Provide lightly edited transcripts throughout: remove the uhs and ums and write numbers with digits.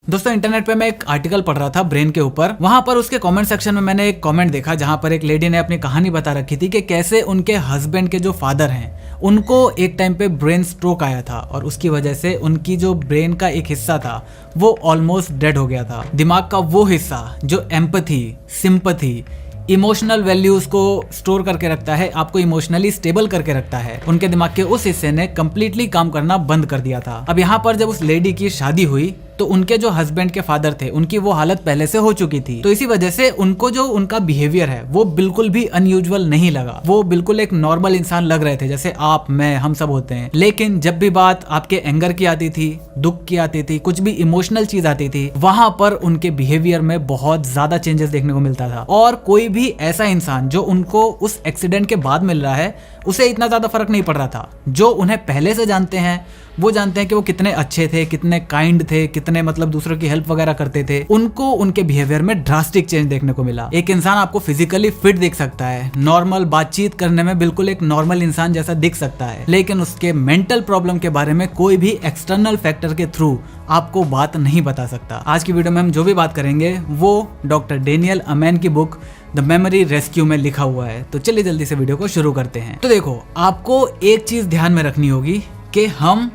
दोस्तों इंटरनेट पे मैं एक आर्टिकल पढ़ रहा था ब्रेन के ऊपर। वहां पर उसके कमेंट सेक्शन में मैंने एक कमेंट देखा जहां पर एक लेडी ने अपनी कहानी बता रखी थी कि कैसे उनके हस्बैंड के जो फादर हैं उनको एक टाइम पे ब्रेन स्ट्रोक आया था और उसकी वजह से उनकी जो ब्रेन का एक हिस्सा था वो ऑलमोस्ट डेड हो गया था। दिमाग का वो हिस्सा जो एम्पैथी, सिंपैथी, इमोशनल वैल्यूज को स्टोर करके रखता है, आपको इमोशनली स्टेबल करके रखता है, उनके दिमाग के उस हिस्से ने कंप्लीटली काम करना बंद कर दिया था। अब यहाँ पर जब उस लेडी की शादी हुई तो उनके जो हस्बैंड के फादर थे उनकी वो हालत पहले से हो चुकी थी, तो इसी वजह से उनको जो उनका बिहेवियर है वो बिल्कुल भी अनयूजुअल नहीं लगा। वो बिल्कुल एक नॉर्मल इंसान लग रहे थे जैसे आप, मैं, हम सब होते हैं। लेकिन जब भी बात आपके एंगर की आती थी, दुख की आती थी, कुछ भी इमोशनल चीज आती थी, वहां पर उनके बिहेवियर में बहुत ज्यादा चेंजेस देखने को मिलता था। और कोई भी ऐसा इंसान जो उनको उस एक्सीडेंट के बाद मिल रहा है उसे इतना ज्यादा फर्क नहीं पड़ रहा था। जो उन्हें पहले से जानते हैं वो जानते हैं कि वो कितने अच्छे थे, कितने काइंड थे, कितने मतलब दूसरों की हेल्प वगैरह करते थे। उनको उनके बिहेवियर में ड्रास्टिक चेंज देखने को मिला। एक इंसान आपको फिजिकली फिट दिख सकता है, नॉर्मल बातचीत करने में बिल्कुल एक नॉर्मल इंसान जैसा दिख सकता है, लेकिन उसके मेंटल प्रॉब्लम के बारे में कोई भी एक्सटर्नल फैक्टर के थ्रू आपको बात नहीं बता सकता। आज की वीडियो में हम जो भी बात करेंगे वो डॉक्टर डेनियल अमेन की बुक द मेमोरी रेस्क्यू में लिखा हुआ है। तो चलिए जल्दी से वीडियो को शुरू करते हैं। तो देखो, आपको एक चीज ध्यान में रखनी होगी कि हम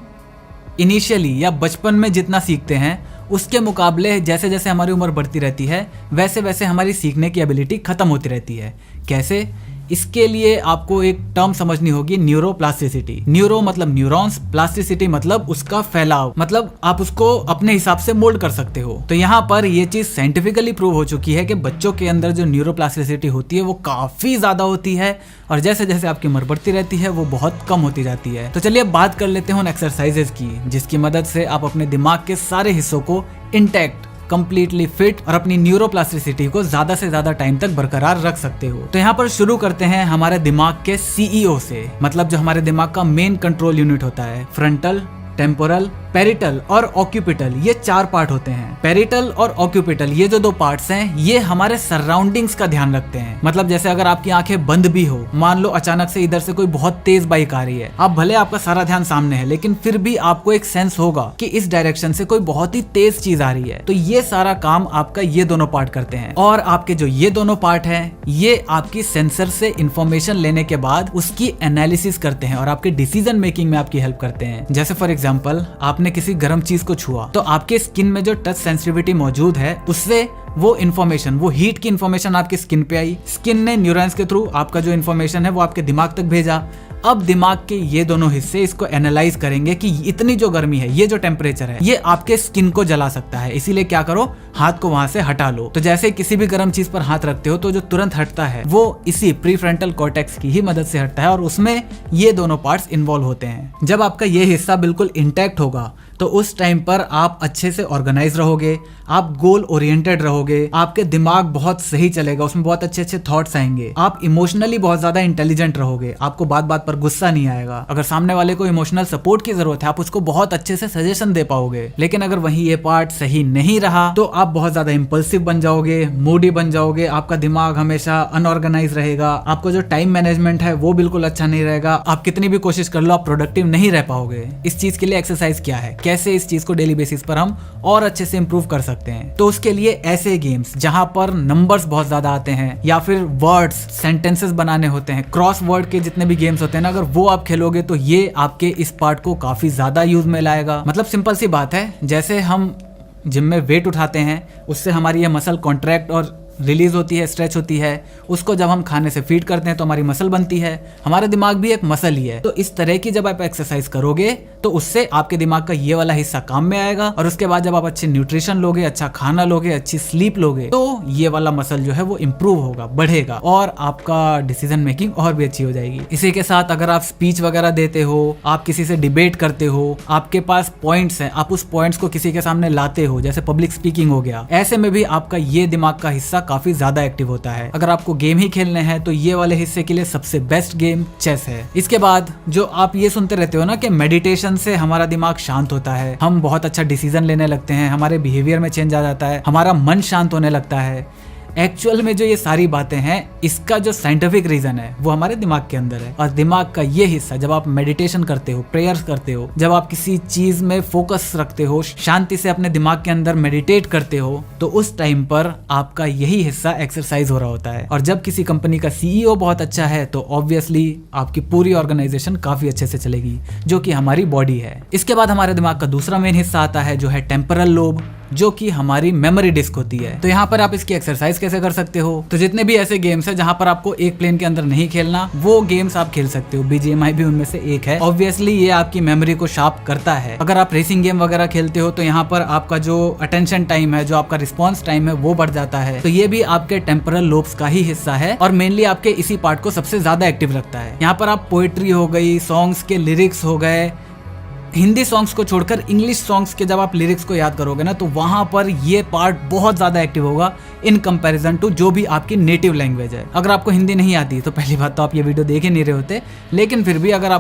इनिशियली या बचपन में जितना सीखते हैं उसके मुकाबले जैसे जैसे हमारी उम्र बढ़ती रहती है वैसे वैसे हमारी सीखने की एबिलिटी खत्म होती रहती है। कैसे? इसके लिए आपको एक टर्म समझनी होगी, न्यूरोप्लास्टिसिटी। न्यूरो मतलब न्यूरॉन्स, प्लास्टिसिटी मतलब उसका फैलाव, मतलब आप उसको अपने हिसाब से मोल्ड कर सकते हो। तो यहाँ पर ये चीज साइंटिफिकली प्रूव हो चुकी है कि बच्चों के अंदर जो न्यूरोप्लास्टिसिटी होती है वो काफी ज्यादा होती है और जैसे जैसे आपकी उम्र बढ़ती रहती है वो बहुत कम होती जाती है। तो चलिए अब बात कर लेते हैं उन एक्सरसाइजेज की जिसकी मदद से आप अपने दिमाग के सारे हिस्सों को इंटैक्ट, कंप्लीटली फिट और अपनी न्यूरोप्लास्टिसिटी को ज्यादा से ज्यादा टाइम तक बरकरार रख सकते हो। तो यहाँ पर शुरू करते हैं हमारे दिमाग के सीईओ से, मतलब जो हमारे दिमाग का मेन कंट्रोल यूनिट होता है। फ्रंटल, टेम्पोरल, पेरिटल और ऑक्यूपिटल, ये 4 पार्ट होते हैं। पेरिटल और ऑक्यूपिटल ये जो 2 पार्ट्स हैं ये हमारे सराउंडिंग्स का ध्यान रखते हैं। मतलब जैसे अगर आपकी आंखें बंद भी हो, मान लो अचानक से इधर से कोई बहुत तेज बाइक आ रही है, आप भले आपका सारा ध्यान सामने है लेकिन फिर भी आपको एक सेंस होगा कि इस डायरेक्शन से कोई बहुत ही तेज चीज आ रही है। तो ये सारा काम आपका ये दोनों पार्ट करते हैं और आपके जो ये दोनों पार्ट है ये आपकी सेंसर से इंफॉर्मेशन लेने के बाद उसकी एनालिसिस करते हैं और आपके डिसीजन मेकिंग में आपकी हेल्प करते हैं। जैसे फॉर एग्जाम्पल आपने किसी गर्म चीज को छुआ तो आपके स्किन में जो टच सेंसिटिविटी मौजूद है उससे वो इन्फॉर्मेशन, वो हीट की इन्फॉर्मेशन आपकी स्किन पे आई, स्किन ने न्यूरॉन्स के थ्रू आपका जो इन्फॉर्मेशन है वो आपके दिमाग तक भेजा। अब दिमाग के ये दोनों हिस्से इसको एनालाइज करेंगे कि इतनी जो गर्मी है, ये जो टेम्परेचर है, ये आपके स्किन को जला सकता है, इसीलिए क्या करो, हाथ को वहां से हटा लो। तो जैसे किसी भी गर्म चीज पर हाथ रखते हो तो जो तुरंत हटता है वो इसी प्रीफ्रंटल कॉर्टेक्स की ही मदद से हटता है और उसमें ये दोनों पार्ट्स इन्वॉल्व होते हैं। जब आपका ये हिस्सा बिल्कुल इंटैक्ट होगा तो उस टाइम पर आप अच्छे से ऑर्गेनाइज रहोगे, आप गोल ओरिएंटेड रहोगे, आपके दिमाग बहुत सही चलेगा, उसमें बहुत अच्छे अच्छे थॉट्स आएंगे, आप इमोशनली बहुत ज्यादा इंटेलिजेंट रहोगे, आपको बात बात पर गुस्सा नहीं आएगा। अगर सामने वाले को इमोशनल सपोर्ट की जरूरत है आप उसको बहुत अच्छे से सजेशन दे पाओगे। लेकिन अगर वहीं ये पार्ट सही नहीं रहा तो आप बहुत ज्यादा इंपल्सिव बन जाओगे, मूडी बन जाओगे, आपका दिमाग हमेशा अनऑर्गेनाइज रहेगा, आपको जो टाइम मैनेजमेंट है वो बिल्कुल अच्छा नहीं रहेगा, आप कितनी भी कोशिश कर लो आप प्रोडक्टिव नहीं रह पाओगे। इस चीज के लिए एक्सरसाइज क्या है, कैसे इस चीज को डेली बेसिस पर हम और अच्छे से इंप्रूव कर सकते हैं? तो उसके लिए ऐसे गेम्स जहां पर नंबर्स बहुत ज्यादा आते हैं या फिर वर्ड्स, सेंटेंसेस बनाने होते हैं, क्रॉस वर्ड के जितने भी गेम्स होते हैं ना, अगर वो आप खेलोगे तो ये आपके इस पार्ट को काफी ज्यादा यूज में लाएगा। मतलब सिंपल सी बात है, जैसे हम जिम में वेट उठाते हैं उससे हमारी ये मसल कॉन्ट्रैक्ट और रिलीज होती है, स्ट्रेच होती है, उसको जब हम खाने से फीड करते हैं तो हमारी मसल बनती है। हमारा दिमाग भी एक मसल ही है। तो इस तरह की जब आप एक्सरसाइज करोगे तो उससे आपके दिमाग का ये वाला हिस्सा काम में आएगा और उसके बाद जब आप अच्छे न्यूट्रिशन लोगे, अच्छा खाना लोगे, अच्छी स्लीप लोगे तो ये वाला मसल जो है वो इंप्रूव होगा, बढ़ेगा और आपका डिसीजन मेकिंग और भी अच्छी हो जाएगी। इसी के साथ अगर आप स्पीच वगैरह देते हो, आप किसी से डिबेट करते हो, आपके पास पॉइंट्स हैं, आप उस पॉइंट्स को किसी के सामने लाते हो, जैसे पब्लिक स्पीकिंग हो गया, ऐसे में भी आपका ये दिमाग का हिस्सा काफी ज्यादा एक्टिव होता है। अगर आपको गेम ही खेलने हैं तो ये वाले हिस्से के लिए सबसे बेस्ट गेम चेस है। इसके बाद जो आप ये सुनते रहते हो ना कि मेडिटेशन से हमारा दिमाग शांत होता है, हम बहुत अच्छा डिसीजन लेने लगते हैं, हमारे बिहेवियर में चेंज आ जाता है, हमारा मन शांत होने लगता है। एक्चुअल में जो ये सारी बातें हैं, इसका जो साइंटिफिक रीजन है वो हमारे दिमाग के अंदर है। और दिमाग का ये हिस्सा जब आप मेडिटेशन करते हो, प्रेयर्स करते हो, जब आप किसी चीज में फोकस रखते हो, शांति से अपने दिमाग के अंदर मेडिटेट करते हो, तो उस टाइम पर आपका यही हिस्सा एक्सरसाइज हो रहा होता है। और जब किसी कंपनी का सीईओ बहुत अच्छा है तो ऑब्वियसली आपकी पूरी ऑर्गेनाइजेशन काफी अच्छे से चलेगी, जो कि हमारी बॉडी है। इसके बाद हमारे दिमाग का दूसरा मेन हिस्सा आता है जो है टेम्परल लोब, जो कि हमारी मेमोरी डिस्क होती है। तो यहाँ पर आप इसकी एक्सरसाइज कैसे कर सकते हो? तो जितने भी ऐसे गेम्स है जहाँ पर आपको एक प्लेन के अंदर नहीं खेलना, वो गेम्स आप खेल सकते हो। BGMI भी उनमें से एक है। ऑब्वियसली ये आपकी मेमोरी को शार्प करता है। अगर आप रेसिंग गेम वगैरह खेलते हो तो यहाँ पर आपका जो अटेंशन टाइम है, जो आपका रिस्पॉन्स टाइम है, वो बढ़ जाता है। तो ये भी आपके टेम्परल लोब्स का ही हिस्सा है और मेनली आपके इसी पार्ट को सबसे ज्यादा एक्टिव रखता है। यहाँ पर आप पोएट्री हो गई, सॉन्ग्स के लिरिक्स हो गए, हिंदी सॉन्ग्स को छोड़कर इंग्लिश सॉन्ग्स के जब आप लिरिक्स को याद करोगे ना, तो वहां पर ये पार्ट बहुत ज्यादा एक्टिव होगा इन कंपैरिजन टू जो भी आपकी नेटिव लैंग्वेज है। अगर आपको हिंदी नहीं आती तो पहली बात तो आप ये वीडियो देख ही नहीं रहे होते, लेकिन फिर भी अगर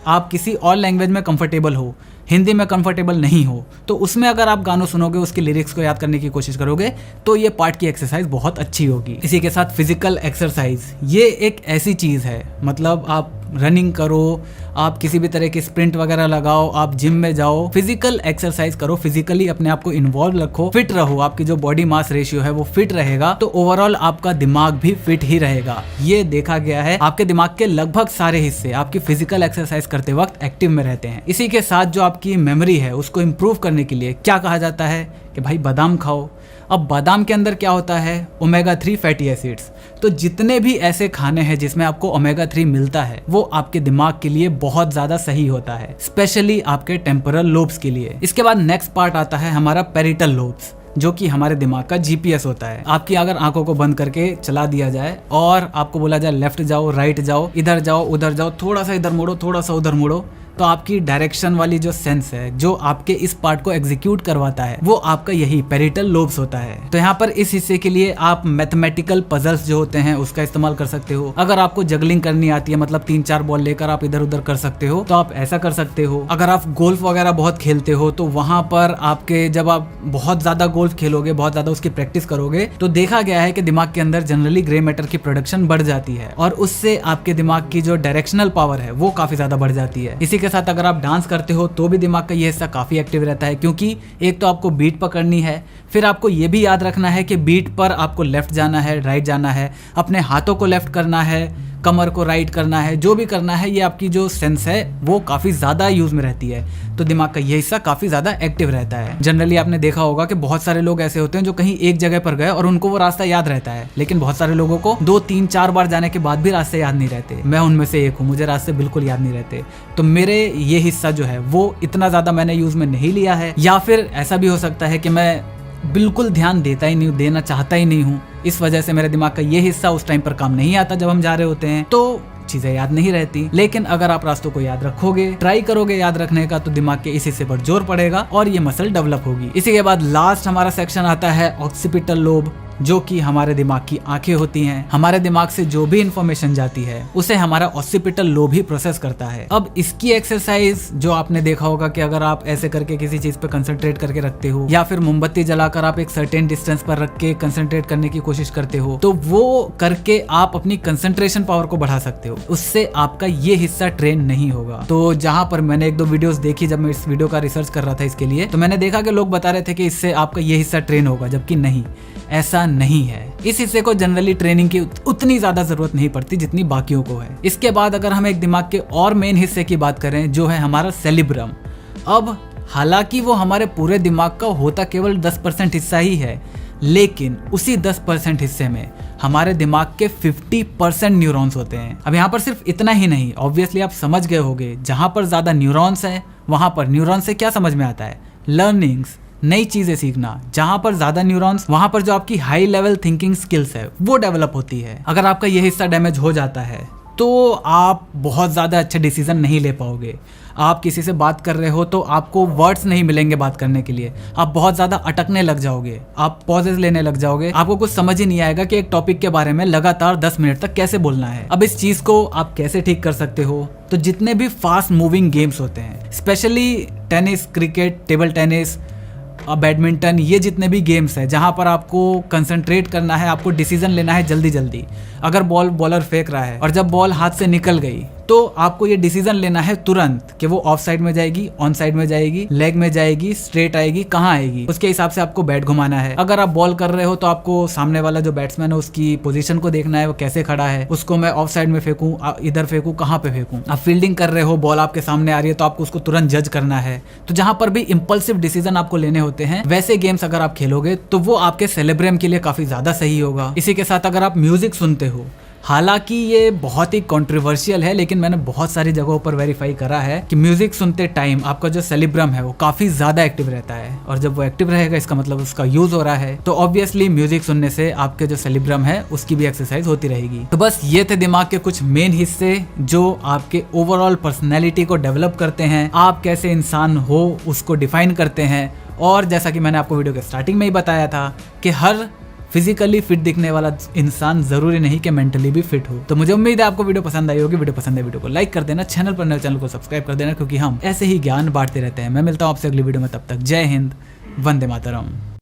आप किसी और लैंग्वेज में कंफर्टेबल हो, हिंदी में कंफर्टेबल नहीं हो, तो उसमें अगर आप गानों सुनोगे, उसके लिरिक्स को याद करने की कोशिश करोगे, तो ये पार्ट की एक्सरसाइज बहुत अच्छी होगी। इसी के साथ फिजिकल एक्सरसाइज, ये एक ऐसी चीज है, मतलब आप रनिंग करो, आप किसी भी तरह की स्प्रिंट वगैरह लगाओ, आप जिम में जाओ, फिजिकल एक्सरसाइज करो, फिजिकली अपने आप को इन्वॉल्व रखो, फिट रहो, आपकी जो बॉडी मास रेशियो है वो फिट रहेगा, तो ओवरऑल आपका दिमाग भी फिट ही रहेगा। ये देखा गया है, आपके दिमाग के लगभग सारे हिस्से आपकी फिजिकल एक्सरसाइज करते वक्त एक्टिव में रहते हैं। इसी के साथ जो आपकी मेमोरी है उसको इम्प्रूव करने के लिए क्या कहा जाता है कि भाई बादाम खाओ। अब बादाम के अंदर क्या होता है? Omega 3 fatty acids. तो जितने भी ऐसे खाने हैं जिसमें आपको ओमेगा 3 मिलता है, वो आपके दिमाग के लिए बहुत ज्यादा सही होता है, स्पेशली आपके टेम्पोरल लोब्स के लिए। इसके बाद नेक्स्ट पार्ट आता है हमारा पेरिटल लोब्स, जो कि हमारे दिमाग का GPS होता है। आपकी अगर आंखों को बंद करके चला दिया जाए और आपको बोला जाए लेफ्ट जाओ, राइट जाओ, इधर जाओ, उधर जाओ, थोड़ा सा इधर मुड़ो, थोड़ा सा उधर मुड़ो, तो आपकी डायरेक्शन वाली जो सेंस है, जो आपके इस पार्ट को एग्जीक्यूट करवाता है, वो आपका यही पेरिटल लोब्स होता है। तो यहाँ पर इस हिस्से के लिए आप मैथमेटिकल पजल्स जो होते हैं उसका इस्तेमाल कर सकते हो। अगर आपको जगलिंग करनी आती है, मतलब 3-4 बॉल लेकर आप इधर उधर कर सकते हो, तो आप ऐसा कर सकते हो। अगर आप गोल्फ वगैरह बहुत खेलते हो, तो वहां पर आपके जब आप बहुत ज्यादा गोल्फ खेलोगे, बहुत ज्यादा उसकी प्रैक्टिस करोगे, तो देखा गया है कि दिमाग के अंदर जनरली ग्रे मैटर की प्रोडक्शन बढ़ जाती है और उससे आपके दिमाग की जो डायरेक्शनल पावर है वो काफी ज्यादा बढ़ जाती है। इसी के साथ अगर आप डांस करते हो तो भी दिमाग का ये हिस्सा काफी एक्टिव रहता है, क्योंकि एक तो आपको बीट पकड़नी है, फिर आपको ये भी याद रखना है कि बीट पर आपको लेफ्ट जाना है, राइट जाना है, अपने हाथों को लेफ्ट करना है, कमर को राइट करना है, जो भी करना है, ये आपकी जो सेंस है वो काफी ज्यादा यूज में रहती है। तो दिमाग का ये हिस्सा काफी ज्यादा एक्टिव रहता है। जनरली आपने देखा होगा कि बहुत सारे लोग ऐसे होते हैं जो कहीं एक जगह पर गए और उनको वो रास्ता याद रहता है, लेकिन बहुत सारे लोगों को 2-3-4 बार जाने के बाद भी रास्ते याद नहीं रहते। मैं उनमें से एक हूँ, मुझे रास्ते बिल्कुल याद नहीं रहते। तो मेरे ये हिस्सा जो है वो इतना ज्यादा मैंने यूज में नहीं लिया है, या फिर ऐसा भी हो सकता है कि मैं बिल्कुल ध्यान देता ही नहीं, देना चाहता ही नहीं हूँ, इस वजह से मेरे दिमाग का ये हिस्सा उस टाइम पर काम नहीं आता जब हम जा रहे होते हैं, तो चीजें याद नहीं रहती। लेकिन अगर आप रास्तों को याद रखोगे, ट्राई करोगे याद रखने का, तो दिमाग के इस हिस्से पर जोर पड़ेगा और ये मसल डेवलप होगी। इसी के बाद लास्ट हमारा सेक्शन आता है ऑक्सीपिटल लोब, जो कि हमारे दिमाग की आंखें होती हैं। हमारे दिमाग से जो भी इंफॉर्मेशन जाती है उसे हमारा ऑक्सीपिटल लोब ही प्रोसेस करता है। अब इसकी एक्सरसाइज जो आपने देखा होगा कि अगर आप ऐसे करके किसी चीज पे कंसंट्रेट करके रखते हो, या फिर मोमबत्ती जलाकर आप एक सर्टेन डिस्टेंस पर रख के कंसंट्रेट करने की कोशिश करते हो, तो वो करके आप अपनी कंसंट्रेशन पावर को बढ़ा सकते हो। उससे आपका ये हिस्सा ट्रेन नहीं होगा। तो जहां पर मैंने 1-2 वीडियोस देखी जब मैं इस वीडियो का रिसर्च कर रहा था इसके लिए, तो मैंने देखा कि लोग बता रहे थे कि इससे आपका ये हिस्सा ट्रेन होगा, जबकि नहीं, ऐसा नहीं है। इस हिस्से को जनरली ट्रेनिंग की उतनी ज्यादा जरूरत नहीं पड़ती जितनी बाकियों को है। इसके बाद अगर हम एक दिमाग के और मेन हिस्से की बात करें, जो है हमारा सेरिब्रम। अब हालांकि वो हमारे पूरे दिमाग का होता केवल 10% हिस्सा ही है, लेकिन उसी 10% हिस्से में हमारे दिमाग के 50% न्यूरॉन्स होते हैं। अब यहाँ पर सिर्फ इतना ही नहीं, ऑब्वियसली आप समझ गए होंगे, जहां पर ज्यादा न्यूरॉन्स हैं वहां पर न्यूरॉन से क्या समझ में आता है? लर्निंग्स, नई चीजें सीखना। जहां पर ज्यादा न्यूरॉन्स, वहां पर जो आपकी हाई लेवल थिंकिंग स्किल्स है वो डेवलप होती है। अगर आपका ये हिस्सा डैमेज हो जाता है तो आप बहुत ज्यादा अच्छे डिसीजन नहीं ले पाओगे। आप किसी से बात कर रहे हो तो आपको वर्ड्स नहीं मिलेंगे बात करने के लिए, आप बहुत ज्यादा अटकने लग जाओगे, आप पॉजेस लेने लग जाओगे, आपको कुछ समझ ही नहीं आएगा कि एक टॉपिक के बारे में लगातार 10 मिनट तक कैसे बोलना है। अब इस चीज को आप कैसे ठीक कर सकते हो? तो जितने भी फास्ट मूविंग गेम्स होते हैं, specially tennis, cricket, table tennis, badminton, ये जितने भी गेम्स हैं जहाँ पर आपको कंसंट्रेट करना है, आपको डिसीजन लेना है जल्दी जल्दी। अगर बॉलर फेंक रहा है और जब बॉल हाथ से निकल गई तो आपको ये डिसीजन लेना है तुरंत कि वो ऑफ साइड में जाएगी, ऑन साइड में जाएगी, लेग में जाएगी, स्ट्रेट आएगी, कहाँ आएगी, उसके हिसाब से आपको बैट घुमाना है। अगर आप बॉल कर रहे हो तो आपको सामने वाला जो बैट्समैन है उसकी पोजीशन को देखना है, वो कैसे खड़ा है, उसको मैं ऑफ साइड में फेंकूं, इधर फेंकूं, कहाँ पे फेंकूं। आप फील्डिंग कर रहे हो, बॉल आपके सामने आ रही है तो आपको उसको तुरंत जज करना है। तो जहां पर भी इंपल्सिव डिसीजन आपको लेने होते हैं, वैसे गेम्स अगर आप खेलोगे तो वो आपके सेरेब्रम के लिए काफी ज्यादा सही होगा। इसी के साथ अगर आप म्यूजिक सुनते हो, हालांकि ये बहुत ही कंट्रोवर्शियल है, लेकिन मैंने बहुत सारी जगहों पर वेरीफाई करा है कि म्यूजिक सुनते टाइम आपका जो सेरेब्रम है वो काफी ज्यादा एक्टिव रहता है, और जब वो एक्टिव रहेगा इसका मतलब उसका यूज हो रहा है, तो ऑब्वियसली म्यूजिक सुनने से आपके जो सेरेब्रम है उसकी भी एक्सरसाइज होती रहेगी। तो बस ये थे दिमाग के कुछ मेन हिस्से जो आपके ओवरऑल पर्सनैलिटी को डेवलप करते हैं, आप कैसे इंसान हो उसको डिफाइन करते हैं। और जैसा कि मैंने आपको वीडियो के स्टार्टिंग में ही बताया था कि हर फिजिकली फिट दिखने वाला इंसान जरूरी नहीं कि मेंटली भी फिट हो। तो मुझे उम्मीद है आपको वीडियो पसंद आई होगी। वीडियो पसंद है वीडियो को लाइक कर देना, चैनल पर नए चैनल को सब्सक्राइब कर देना, क्योंकि हम ऐसे ही ज्ञान बांटते रहते हैं। मैं मिलता हूं आपसे अगली वीडियो में, तब तक जय हिंद, वंदे मातरम।